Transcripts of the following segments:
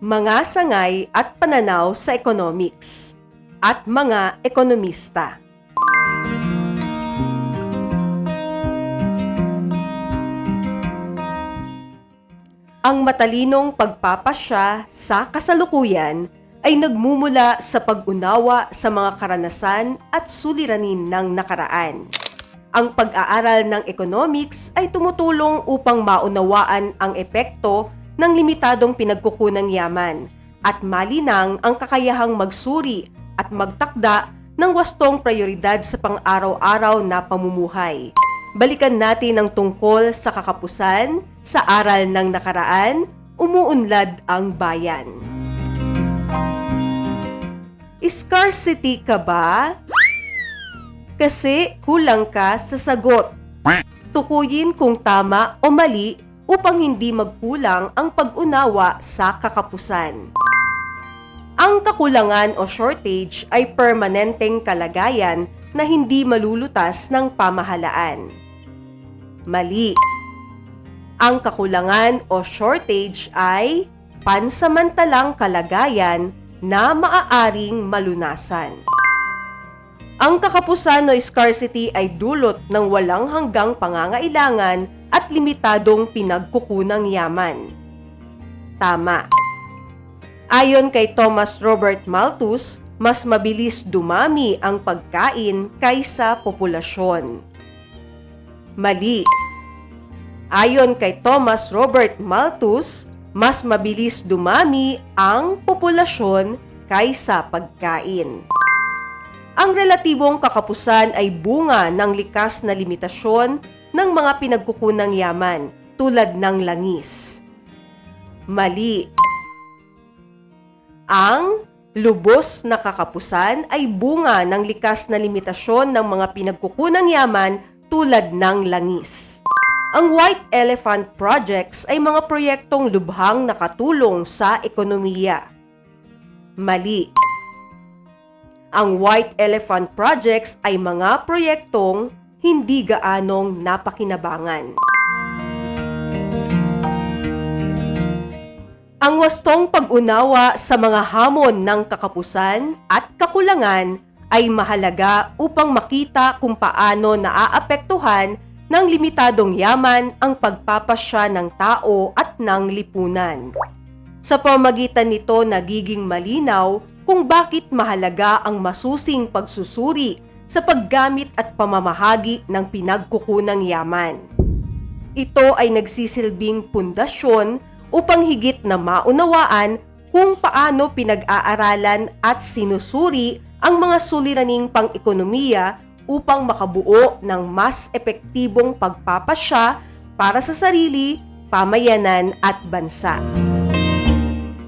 mga sangay at pananaw sa economics, at mga ekonomista. Ang matalinong pagpapasya sa kasalukuyan ay nagmumula sa pag-unawa sa mga karanasan at suliranin ng nakaraan. Ang pag-aaral ng economics ay tumutulong upang maunawaan ang epekto ng limitadong pinagkukunang yaman at malinang ang kakayahang magsuri at magtakda ng wastong prioridad sa pang-araw-araw na pamumuhay. Balikan natin ang tungkol sa kakapusan, sa aral ng nakaraan, umuunlad ang bayan. Scarcity ka ba? Kasi kulang ka sa sagot. Tukuyin kung tama o mali upang hindi magkulang ang pag-unawa sa kakapusan. Ang kakulangan o shortage ay permanenteng kalagayan na hindi malulutas ng pamahalaan. Mali. Ang kakulangan o shortage ay pansamantalang kalagayan na maaaring malunasan. Ang kakapusan o scarcity ay dulot ng walang hanggang pangangailangan at limitadong pinagkukunang yaman. Tama. Ayon kay Thomas Robert Malthus, mas mabilis dumami ang pagkain kaysa populasyon. Mali. Ayon kay Thomas Robert Malthus, mas mabilis dumami ang populasyon kaysa pagkain. Ang relatibong kakapusan ay bunga ng likas na limitasyon ng mga pinagkukunang yaman tulad ng langis. Mali. Ang lubos na kakapusan ay bunga ng likas na limitasyon ng mga pinagkukunang yaman tulad ng langis. Ang White Elephant Projects ay mga proyektong lubhang nakatulong sa ekonomiya. Mali. Ang White Elephant Projects ay mga proyektong hindi gaanong napakinabangan. Ang wastong pag-unawa sa mga hamon ng kakapusan at kakulangan ay mahalaga upang makita kung paano naaapektuhan ng limitadong yaman ang pagpapasya ng tao at ng lipunan. Sa pamamagitan nito nagiging malinaw kung bakit mahalaga ang masusing pagsusuri sa paggamit at pamamahagi ng pinagkukunang yaman. Ito ay nagsisilbing pundasyon upang higit na maunawaan kung paano pinag-aaralan at sinusuri ang mga suliraning pang-ekonomiya upang makabuo ng mas epektibong pagpapasya para sa sarili, pamayanan at bansa.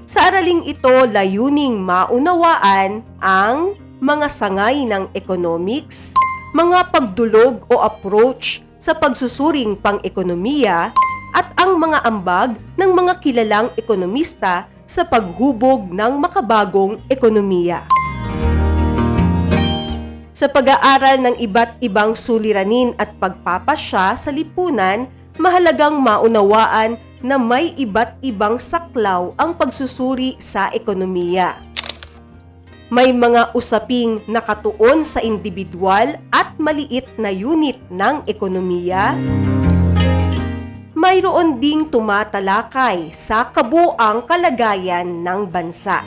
Sa araling ito, layuning maunawaan ang mga sangay ng economics, mga pagdulog o approach sa pagsusuring pang-ekonomiya, at ang mga ambag ng mga kilalang ekonomista sa paghubog ng makabagong ekonomiya. Sa pag-aaral ng iba't ibang suliranin at pagpapasya sa lipunan, mahalagang maunawaan na may iba't ibang saklaw ang pagsusuri sa ekonomiya. May mga usaping nakatuon sa individual at maliit na unit ng ekonomiya. Mayroon ding tumatalakay sa kabuuang kalagayan ng bansa.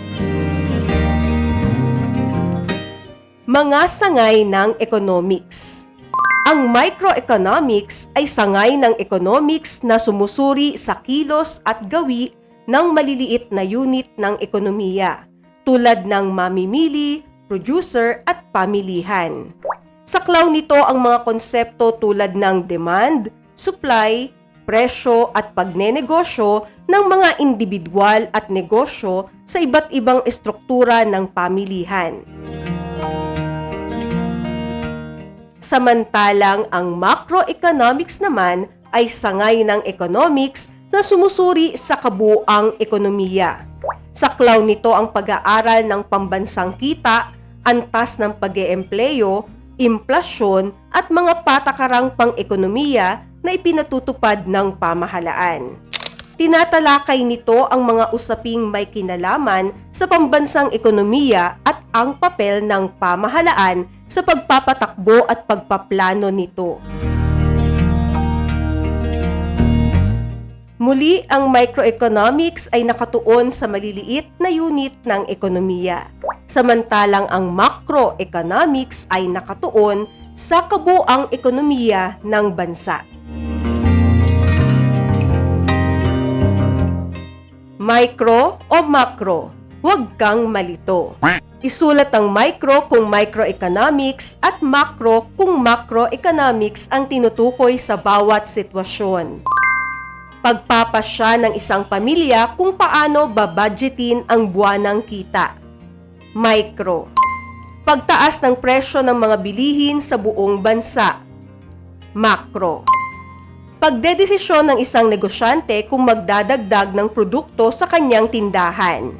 Mga sangay ng economics. Ang microeconomics ay sangay ng economics na sumusuri sa kilos at gawi ng maliliit na unit ng ekonomiya, tulad ng mamimili, producer at pamilihan. Saklaw nito ang mga konsepto tulad ng demand, supply, presyo at pagnenegosyo ng mga individual at negosyo sa iba't ibang estruktura ng pamilihan. Samantalang ang macroeconomics naman ay sangay ng economics na sumusuri sa kabuuang ekonomiya. Saklaw nito ang pag-aaral ng pambansang kita, antas ng pag-eempleyo, implasyon at mga patakarang pang-ekonomiya na ipinatutupad ng pamahalaan. Tinatalakay nito ang mga usaping may kinalaman sa pambansang ekonomiya at ang papel ng pamahalaan sa pagpapatakbo at pagpaplano nito. Muli, ang microeconomics ay nakatuon sa maliliit na unit ng ekonomiya, samantalang ang macroeconomics ay nakatuon sa kabuuang ekonomiya ng bansa. Micro o macro, huwag kang malito. Isulat ang micro kung microeconomics at macro kung macroeconomics ang tinutukoy sa bawat sitwasyon. Pagpapasya ng isang pamilya kung paano babudgetin ang buwanang kita. Micro. Pagtaas ng presyo ng mga bilihin sa buong bansa. Macro. Pagdedesisyon ng isang negosyante kung magdadagdag ng produkto sa kanyang tindahan.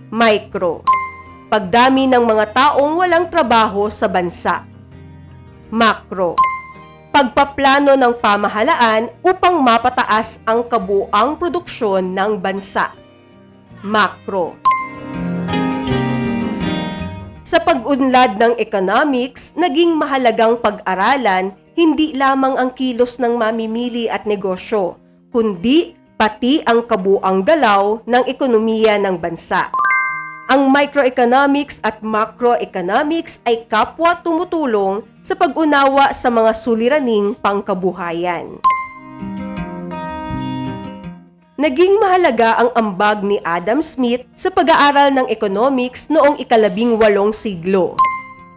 Micro. Pagdami ng mga taong walang trabaho sa bansa. Macro. Pagpaplano ng pamahalaan upang mapataas ang kabuuang produksyon ng bansa. Macro. Sa pag-unlad ng economics, naging mahalagang pag-aralan hindi lamang ang kilos ng mamimili at negosyo, kundi pati ang kabuuang galaw ng ekonomiya ng bansa. Ang microeconomics at macroeconomics ay kapwa tumutulong sa pag-unawa sa mga suliraning pangkabuhayan. Naging mahalaga ang ambag ni Adam Smith sa pag-aaral ng economics noong ika-18 siglo.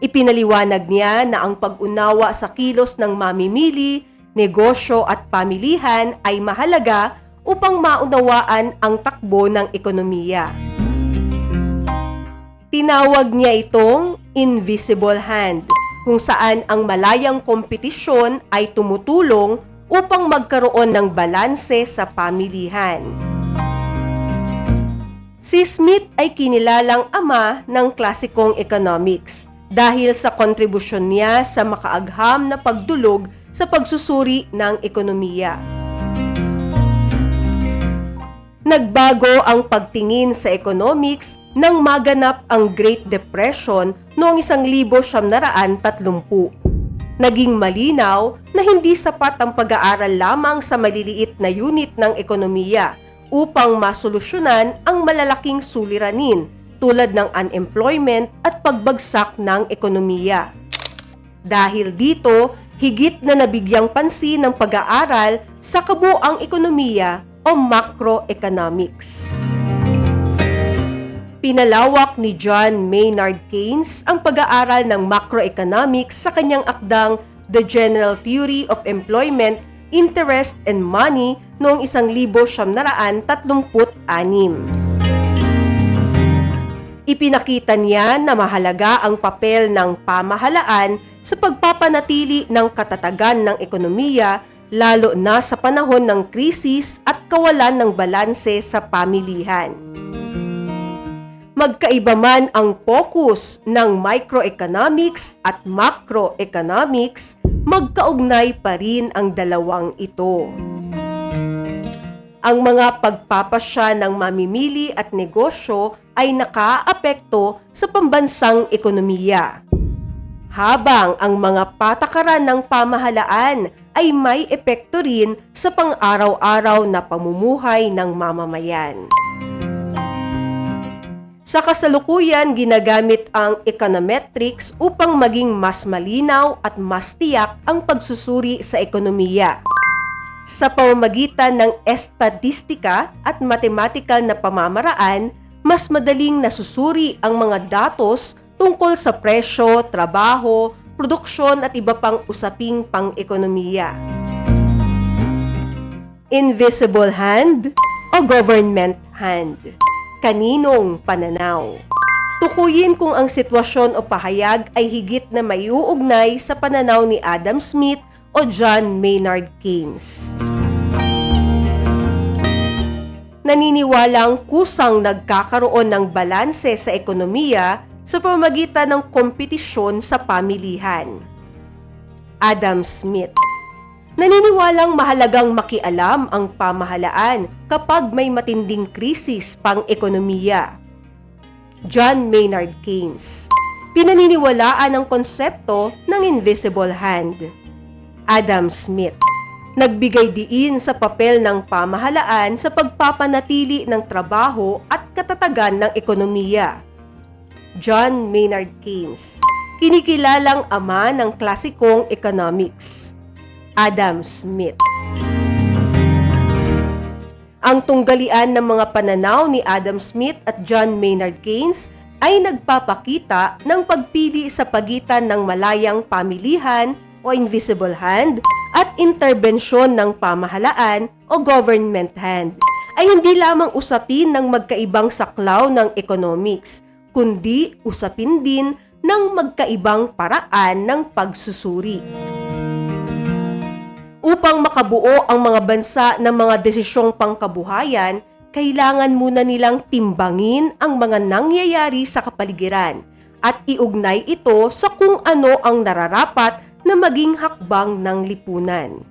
Ipinaliwanag niya na ang pag-unawa sa kilos ng mamimili, negosyo at pamilihan ay mahalaga upang maunawaan ang takbo ng ekonomiya. Tinawag niya itong invisible hand, kung saan ang malayang kompetisyon ay tumutulong upang magkaroon ng balanse sa pamilihan. Si Smith ay kinilalang ama ng klasikong economics dahil sa kontribusyon niya sa makaagham na pagdulog sa pagsusuri ng ekonomiya. Nagbago ang pagtingin sa economics nang maganap ang Great Depression noong 1930. Naging malinaw na hindi sapat ang pag-aaral lamang sa maliliit na unit ng ekonomiya upang masolusyonan ang malalaking suliranin tulad ng unemployment at pagbagsak ng ekonomiya. Dahil dito, higit na nabigyang pansin ng pag-aaral sa kabuuang ekonomiya o macroeconomics. Pinalawak ni John Maynard Keynes ang pag-aaral ng macroeconomics sa kanyang akdang The General Theory of Employment, Interest and Money noong 1936. Ipinakita niya na mahalaga ang papel ng pamahalaan sa pagpapanatili ng katatagan ng ekonomiya, lalo na sa panahon ng krisis at kawalan ng balanse sa pamilihan. Magkaiba man ang focus ng microeconomics at macroeconomics, magkaugnay pa rin ang dalawang ito. Ang mga pagpapasya ng mamimili at negosyo ay nakaapekto sa pambansang ekonomiya, habang ang mga patakaran ng pamahalaan ay may epekto rin sa pang-araw-araw na pamumuhay ng mamamayan. Sa kasalukuyan, ginagamit ang econometrics upang maging mas malinaw at mas tiyak ang pagsusuri sa ekonomiya. Sa pamamagitan ng estatistika at matematikal na pamamaraan, mas madaling nasusuri ang mga datos tungkol sa presyo, trabaho, produksyon at iba pang usaping pang-ekonomiya. Invisible hand o government hand. Kaninong pananaw? Tukuyin kung ang sitwasyon o pahayag ay higit na maiuugnay sa pananaw ni Adam Smith o John Maynard Keynes. Naniniwalang kusang nagkakaroon ng balanse sa ekonomiya sa pamamagitan ng kompetisyon sa pamilihan. Adam Smith. Naniniwalang mahalagang makialam ang pamahalaan kapag may matinding krisis pang-ekonomiya. John Maynard Keynes. Pinaniniwalaan ang konsepto ng invisible hand. Adam Smith. Nagbigay diin sa papel ng pamahalaan sa pagpapanatili ng trabaho at katatagan ng ekonomiya. John Maynard Keynes. Kinikilalang ama ng klasikong economics. Adam Smith. Ang tunggalian ng mga pananaw ni Adam Smith at John Maynard Keynes ay nagpapakita ng pagpili sa pagitan ng malayang pamilihan o invisible hand at interbensyon ng pamahalaan o government hand ay hindi lamang usapin ng magkaibang saklaw ng economics, kundi usapin din ng magkaibang paraan ng pagsusuri. Upang makabuo ang mga bansa ng mga desisyong pangkabuhayan, kailangan muna nilang timbangin ang mga nangyayari sa kapaligiran at iugnay ito sa kung ano ang nararapat na maging hakbang ng lipunan.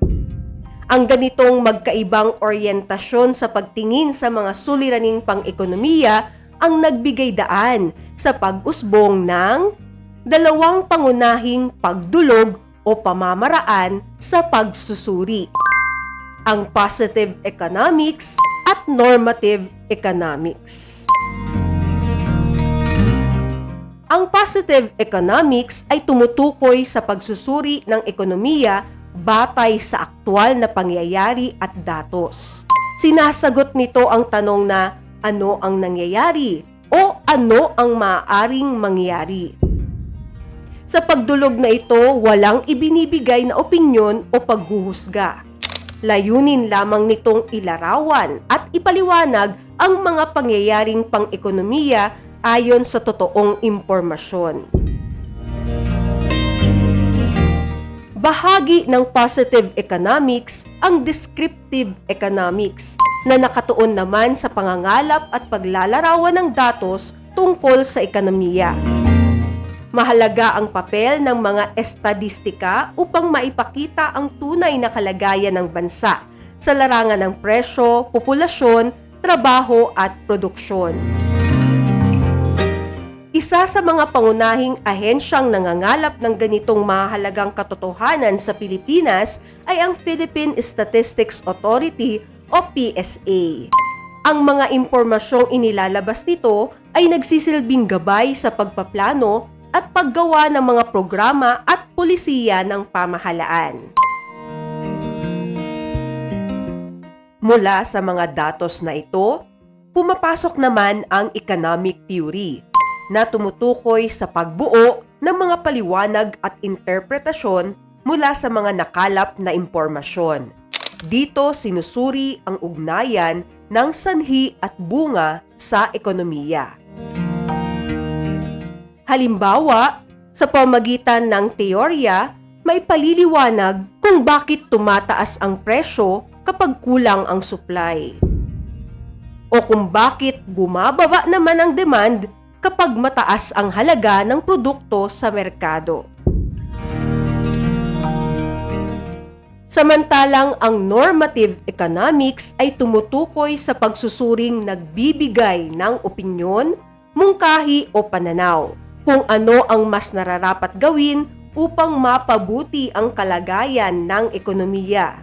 Ang ganitong magkaibang oryentasyon sa pagtingin sa mga suliraning pang-ekonomiya ang nagbigay daan sa pag-usbong ng dalawang pangunahing pagdulog o pamamaraan sa pagsusuri, ang positive economics at normative economics. Ang positive economics ay tumutukoy sa pagsusuri ng ekonomiya batay sa aktwal na pangyayari at datos. Sinasagot nito ang tanong na ano ang nangyayari o ano ang maaaring mangyari. Sa pagdulog na ito, walang ibinibigay na opinyon o paghuhusga. Layunin lamang nitong ilarawan at ipaliwanag ang mga pangyayaring pang-ekonomiya ayon sa totoong impormasyon. Bahagi ng positive economics ang descriptive economics na nakatuon naman sa pangangalap at paglalarawan ng datos tungkol sa ekonomiya. Mahalaga ang papel ng mga estadistika upang maipakita ang tunay na kalagayan ng bansa sa larangan ng presyo, populasyon, trabaho at produksyon. Isa sa mga pangunahing ahensyang nangangalap ng ganitong mahalagang katotohanan sa Pilipinas ay ang Philippine Statistics Authority o PSA. Ang mga impormasyong inilalabas nito ay nagsisilbing gabay sa pagpaplano at paggawa ng mga programa at pulisiya ng pamahalaan. Mula sa mga datos na ito, pumapasok naman ang economic theory na tumutukoy sa pagbuo ng mga paliwanag at interpretasyon mula sa mga nakalap na impormasyon. Dito sinusuri ang ugnayan ng sanhi at bunga sa ekonomiya. Halimbawa, sa pamagitan ng teorya, may paliliwanag kung bakit tumataas ang presyo kapag kulang ang supply. O kung bakit bumababa naman ang demand kapag mataas ang halaga ng produkto sa merkado. Samantalang ang normative economics ay tumutukoy sa pagsusuring nagbibigay ng opinyon, mungkahi o pananaw kung ano ang mas nararapat gawin upang mapabuti ang kalagayan ng ekonomiya.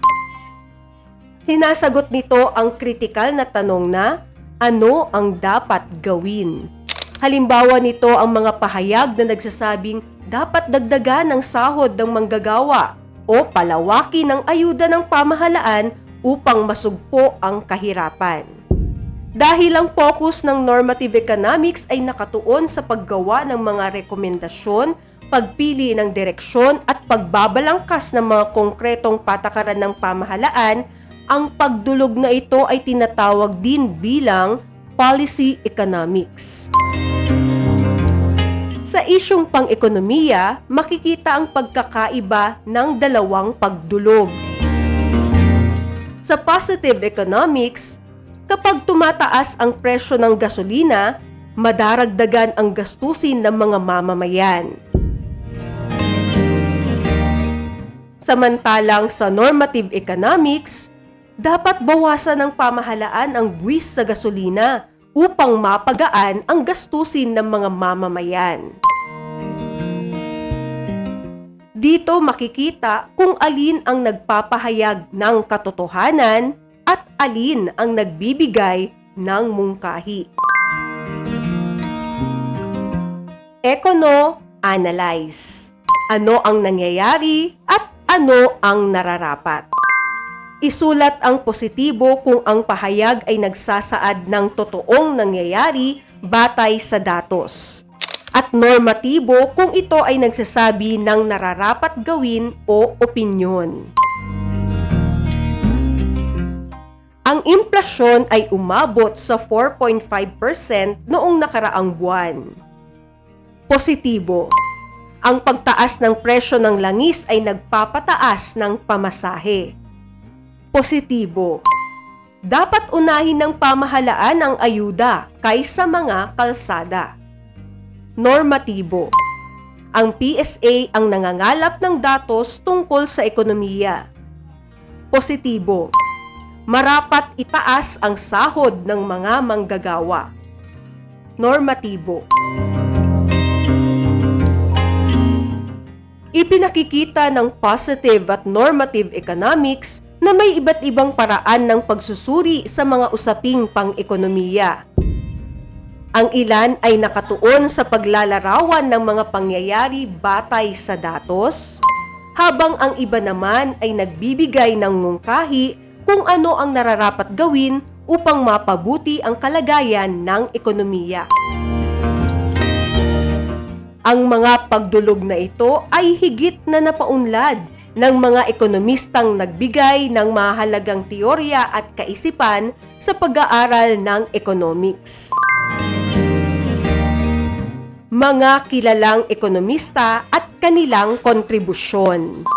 Sinasagot nito ang kritikal na tanong na ano ang dapat gawin. Halimbawa nito ang mga pahayag na nagsasabing dapat dagdagan ang sahod ng manggagawa o palawakin ang ayuda ng pamahalaan upang masugpo ang kahirapan. Dahil ang focus ng normative economics ay nakatuon sa paggawa ng mga rekomendasyon, pagpili ng direksyon at pagbabalangkas ng mga konkretong patakaran ng pamahalaan, ang pagdulog na ito ay tinatawag din bilang policy economics. Sa isyung pang-ekonomiya, makikita ang pagkakaiba ng dalawang pagdulog. Sa positive economics, kapag tumataas ang presyo ng gasolina, madaragdagan ang gastusin ng mga mamamayan. Samantalang sa normative economics, dapat bawasan ng pamahalaan ang buwis sa gasolina upang mapagaan ang gastusin ng mga mamamayan. Dito makikita kung alin ang nagpapahayag ng katotohanan at alin ang nagbibigay ng mungkahi. Econo-analyze. Ano ang nangyayari at ano ang nararapat? Isulat ang positibo kung ang pahayag ay nagsasaad ng totoong nangyayari batay sa datos. At normatibo kung ito ay nagsasabi ng nararapat gawin o opinyon. Ang inflasyon ay umabot sa 4.5% noong nakaraang buwan. Positibo. Ang pagtaas ng presyo ng langis ay nagpapataas ng pamasahe. Positibo. Dapat unahin ng pamahalaan ang ayuda kaysa mga kalsada. Normatibo. Ang PSA ang nangangalap ng datos tungkol sa ekonomiya. Positibo. Marapat itaas ang sahod ng mga manggagawa. Normatibo. Ipinakikita ng positive at normative economics na may iba't ibang paraan ng pagsusuri sa mga usaping pang-ekonomiya. Ang ilan ay nakatuon sa paglalarawan ng mga pangyayari batay sa datos, habang ang iba naman ay nagbibigay ng mungkahi kung ano ang nararapat gawin upang mapabuti ang kalagayan ng ekonomiya. Ang mga pagdulog na ito ay higit na napaunlad ng mga ekonomistang nagbigay ng mahalagang teorya at kaisipan sa pag-aaral ng economics. Mga kilalang ekonomista at kanilang kontribusyon.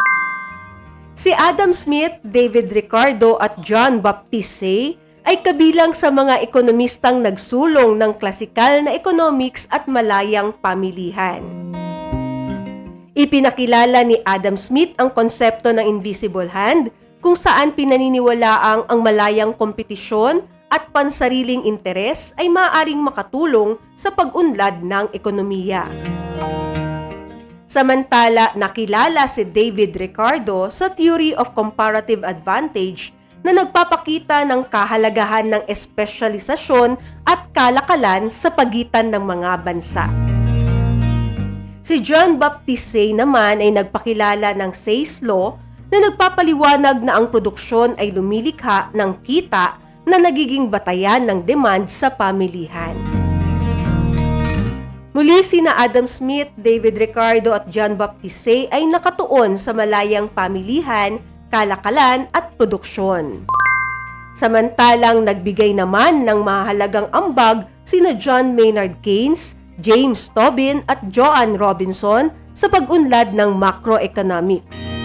Si Adam Smith, David Ricardo at John Baptist Say ay kabilang sa mga ekonomistang nagsulong ng klasikal na economics at malayang pamilihan. Ipinakilala ni Adam Smith ang konsepto ng invisible hand kung saan pinaniniwalaang ang malayang kompetisyon at pansariling interes ay maaaring makatulong sa pag-unlad ng ekonomiya. Samantala, nakilala si David Ricardo sa Theory of Comparative Advantage na nagpapakita ng kahalagahan ng espesyalisasyon at kalakalan sa pagitan ng mga bansa. Si John Baptist Say naman ay nagpakilala ng Say's Law na nagpapaliwanag na ang produksyon ay lumilikha ng kita na nagiging batayan ng demand sa pamilihan. Muli sina Adam Smith, David Ricardo at John Baptist Say ay nakatuon sa malayang pamilihan, kalakalan at produksyon. Samantalang nagbigay naman ng mahalagang ambag sina John Maynard Keynes, James Tobin at Joanne Robinson sa pag-unlad ng macroeconomics.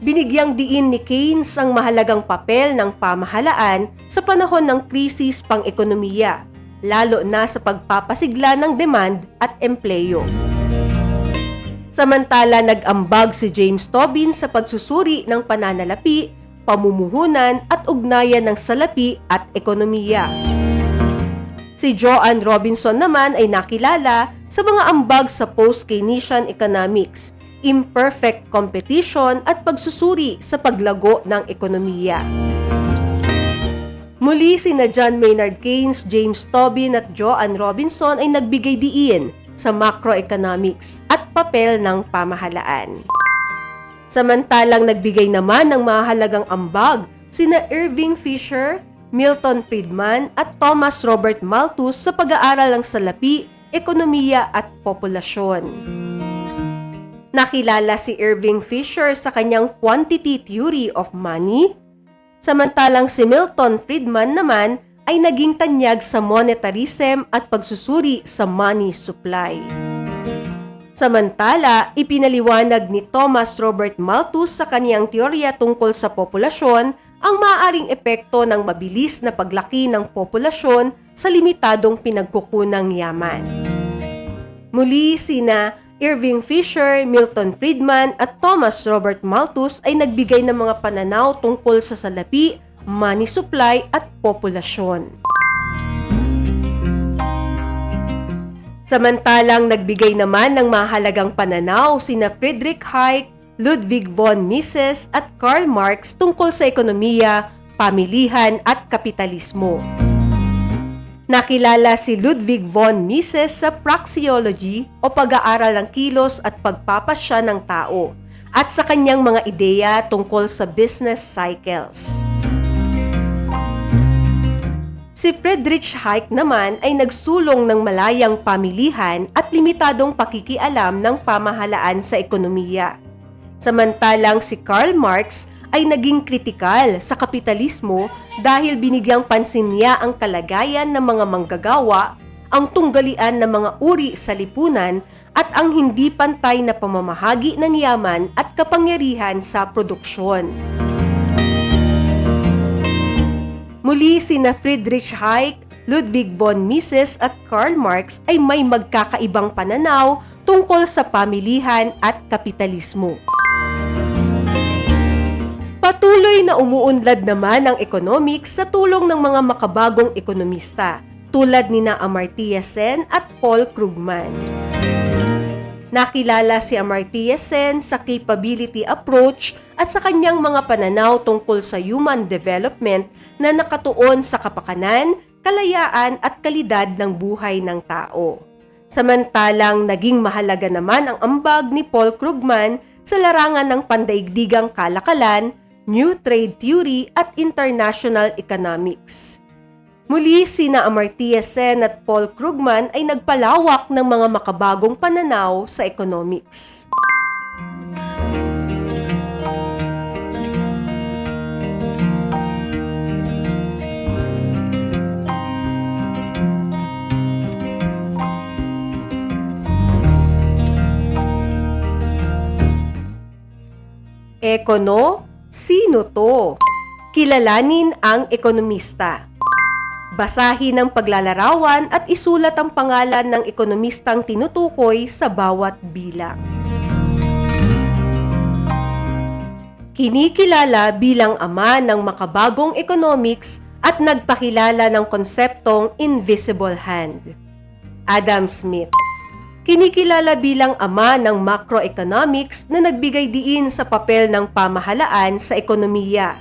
Binigyang diin ni Keynes ang mahalagang papel ng pamahalaan sa panahon ng krisis pang-ekonomiya, lalo na sa pagpapasigla ng demand at empleyo. Samantala, nag-ambag si James Tobin sa pagsusuri ng pananalapi, pamumuhunan at ugnayan ng salapi at ekonomiya. Si Joanne Robinson naman ay nakilala sa mga ambag sa post-Keynesian economics, imperfect competition at pagsusuri sa paglago ng ekonomiya. Muli sina John Maynard Keynes, James Tobin at Joanne Robinson ay nagbigay diin sa macroeconomics at papel ng pamahalaan. Samantalang nagbigay naman ng mahalagang ambag sina Irving Fisher, Milton Friedman at Thomas Robert Malthus sa pag-aaral ng salapi, ekonomiya at populasyon. Nakilala si Irving Fisher sa kanyang quantity theory of money, samantalang si Milton Friedman naman ay naging tanyag sa monetarism at pagsusuri sa money supply. Samantala, ipinaliwanag ni Thomas Robert Malthus sa kaniyang teorya tungkol sa populasyon ang maaaring epekto ng mabilis na paglaki ng populasyon sa limitadong pinagkukunang yaman. Muli sina Irving Fisher, Milton Friedman at Thomas Robert Malthus ay nagbigay ng mga pananaw tungkol sa salapi, money supply at populasyon. Samantalang nagbigay naman ng mahalagang pananaw sina Friedrich Hayek, Ludwig von Mises at Karl Marx tungkol sa ekonomiya, pamilihan at kapitalismo. Nakilala si Ludwig von Mises sa praxeology o pag-aaral ng kilos at pagpapasya ng tao at sa kanyang mga ideya tungkol sa business cycles. Si Friedrich Hayek naman ay nagsulong ng malayang pamilihan at limitadong pakikialam ng pamahalaan sa ekonomiya. Samantalang si Karl Marx ay naging kritikal sa kapitalismo dahil binigyang pansin niya ang kalagayan ng mga manggagawa, ang tunggalian ng mga uri sa lipunan at ang hindi pantay na pamamahagi ng yaman at kapangyarihan sa produksyon. Muli sina Friedrich Hayek, Ludwig von Mises at Karl Marx ay may magkakaibang pananaw tungkol sa pamilihan at kapitalismo. Patuloy na umuunlad naman ang economics sa tulong ng mga makabagong ekonomista tulad nina Amartya Sen at Paul Krugman. Nakilala si Amartya Sen sa capability approach at sa kanyang mga pananaw tungkol sa human development na nakatuon sa kapakanan, kalayaan at kalidad ng buhay ng tao. Samantalang naging mahalaga naman ang ambag ni Paul Krugman sa larangan ng pandaigdigang kalakalan, New Trade Theory at International Economics. Muli sina Amartya Sen at Paul Krugman ay nagpalawak ng mga makabagong pananaw sa economics. Ekono? Sino to? Kilalanin ang ekonomista. Basahin ang paglalarawan at isulat ang pangalan ng ekonomistang tinutukoy sa bawat bilang. Kinikilala bilang ama ng makabagong economics at nagpakilala ng konseptong invisible hand. Adam Smith. Kinikilala bilang ama ng macroeconomics na nagbigay diin sa papel ng pamahalaan sa ekonomiya.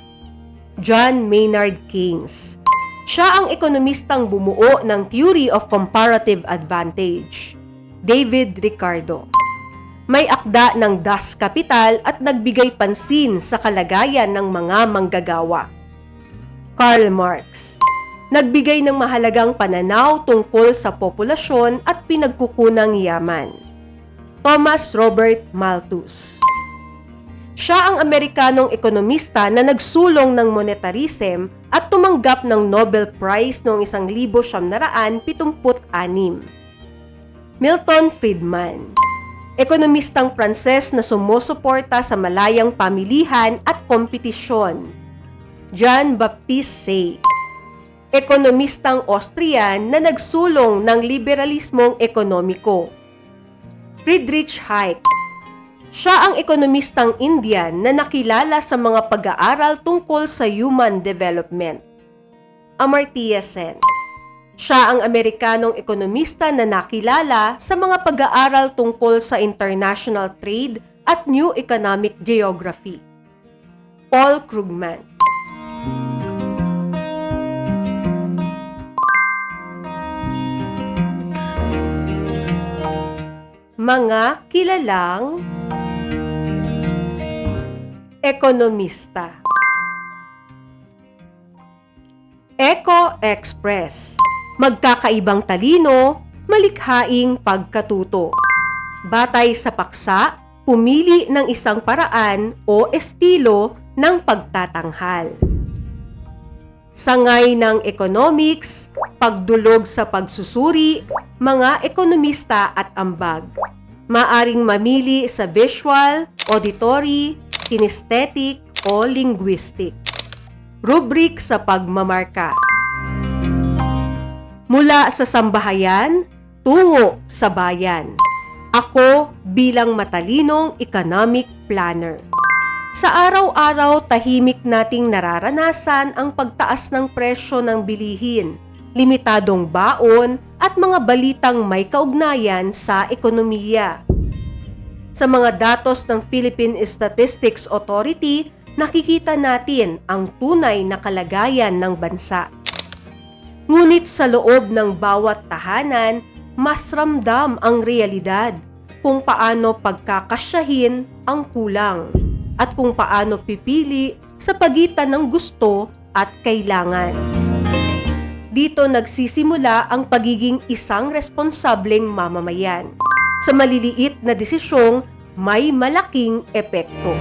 John Maynard Keynes. Siya ang ekonomistang bumuo ng Theory of Comparative Advantage. David Ricardo. May akda ng Das Kapital at nagbigay pansin sa kalagayan ng mga manggagawa. Karl Marx. Nagbigay ng mahalagang pananaw tungkol sa populasyon at pinagkukunang yaman. Thomas Robert Malthus. Siya ang Amerikanong ekonomista na nagsulong ng monetarism at tumanggap ng Nobel Prize noong 1976. Milton Friedman. Ekonomistang Pranses na sumusuporta sa malayang pamilihan at kompetisyon. Jean-Baptiste Say. Ekonomistang Austrian na nagsulong ng liberalismong ekonomiko. Friedrich Hayek. Siya ang ekonomistang Indian na nakilala sa mga pag-aaral tungkol sa human development. Amartya Sen. Siya ang Amerikanong ekonomista na nakilala sa mga pag-aaral tungkol sa international trade at new economic geography. Paul Krugman. Mga kilalang ekonomista. Eco Express. Magkakaibang talino, malikhaing pagkatuto. Batay sa paksa, pumili ng isang paraan o estilo ng pagtatanghal. Sangay ng economics, pagdulog sa pagsusuri, mga ekonomista at ambag. Maaring mamili sa visual, auditory, kinesthetic o linguistic. Rubrik sa pagmamarka. Mula sa sambahayan, tungo sa bayan. Ako bilang matalinong economic planner. Sa araw-araw, tahimik nating nararanasan ang pagtaas ng presyo ng bilihin, limitadong baon at mga balitang may kaugnayan sa ekonomiya. Sa mga datos ng Philippine Statistics Authority, nakikita natin ang tunay na kalagayan ng bansa. Ngunit sa loob ng bawat tahanan, mas ramdam ang realidad kung paano pagkakasyahin ang kulang at kung paano pipili sa pagitan ng gusto at kailangan. Dito nagsisimula ang pagiging isang responsableng mamamayan. Sa maliliit na desisyong may malaking epekto.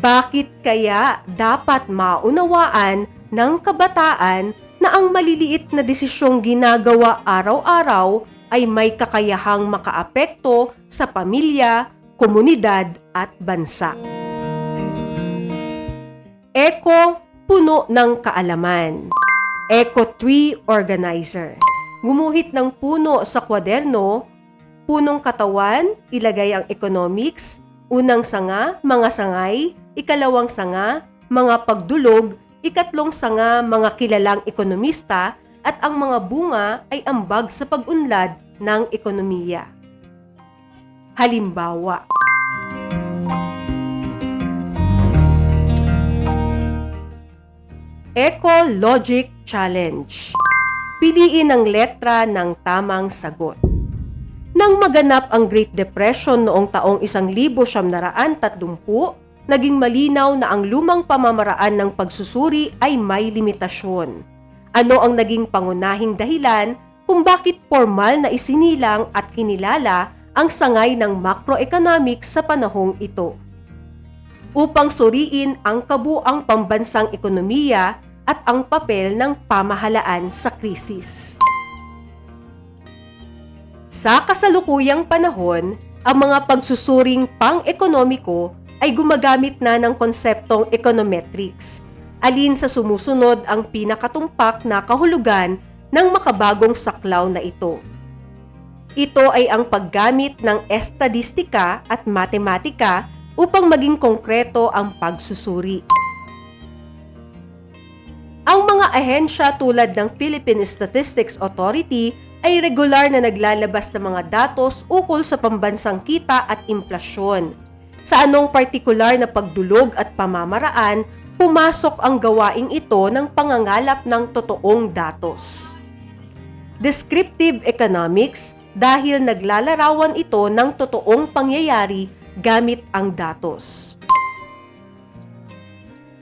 Bakit kaya dapat maunawaan ng kabataan na ang maliliit na desisyong ginagawa araw-araw ay may kakayahang makaapekto sa pamilya, komunidad at bansa? Eco, puno ng kaalaman. Eco Tree Organizer. Gumuhit ng puno sa kwaderno, punong katawan, ilagay ang economics, unang sanga, mga sangay, ikalawang sanga, mga pagdulog, ikatlong sanga, mga kilalang ekonomista, at ang mga bunga ay ambag sa pag-unlad ng ekonomiya. Halimbawa, Eco Logic Challenge. Piliin ang letra ng tamang sagot. Nang maganap ang Great Depression noong taong 1930, naging malinaw na ang lumang pamamaraan ng pagsusuri ay may limitasyon. Ano ang naging pangunahing dahilan kung bakit formal na isinilang at kinilala ang sangay ng macroeconomics sa panahong ito? Upang suriin ang kabuang pambansang ekonomiya at ang papel ng pamahalaan sa krisis. Sa kasalukuyang panahon, ang mga pagsusuring pang-ekonomiko ay gumagamit na ng konseptong econometrics, alin sa sumusunod ang pinakatumpak na kahulugan ng makabagong saklaw na ito. Ito ay ang paggamit ng estadistika at matematika upang maging konkreto ang pagsusuri. Ang mga ahensya tulad ng Philippine Statistics Authority ay regular na naglalabas ng mga datos ukol sa pambansang kita at inflasyon. Sa anong partikular na pagdulog at pamamaraan, pumasok ang gawaing ito ng pangangalap ng totoong datos. Descriptive economics dahil naglalarawan ito ng totoong pangyayari gamit ang datos.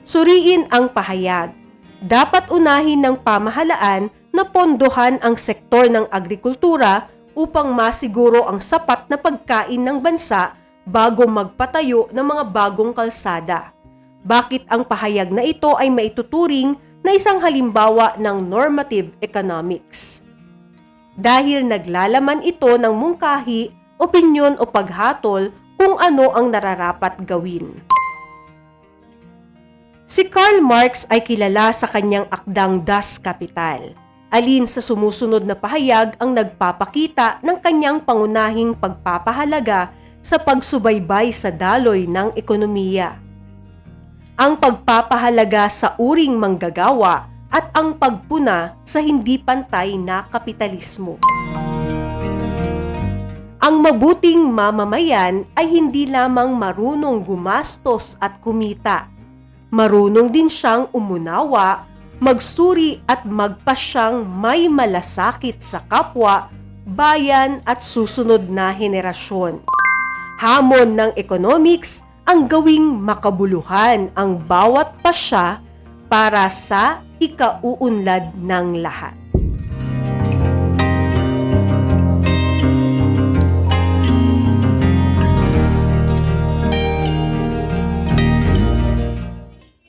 Suriin ang pahayag. Dapat unahin ng pamahalaan na pondohan ang sektor ng agrikultura upang masiguro ang sapat na pagkain ng bansa bago magpatayo ng mga bagong kalsada. Bakit ang pahayag na ito ay maituturing na isang halimbawa ng normative economics? Dahil naglalaman ito ng mungkahi, opinyon o paghatol kung ano ang nararapat gawin. Si Karl Marx ay kilala sa kanyang akdang Das Kapital, alin sa sumusunod na pahayag ang nagpapakita ng kanyang pangunahing pagpapahalaga sa pagsubaybay sa daloy ng ekonomiya. Ang pagpapahalaga sa uring manggagawa at ang pagpuna sa hindi pantay na kapitalismo. Ang mabuting mamamayan ay hindi lamang marunong gumastos at kumita. Marunong din siyang umunawa, magsuri at magpasyang may malasakit sa kapwa, bayan at susunod na henerasyon. Hamon ng economics ang gawing makabuluhan ang bawat pasya para sa ikauunlad ng lahat.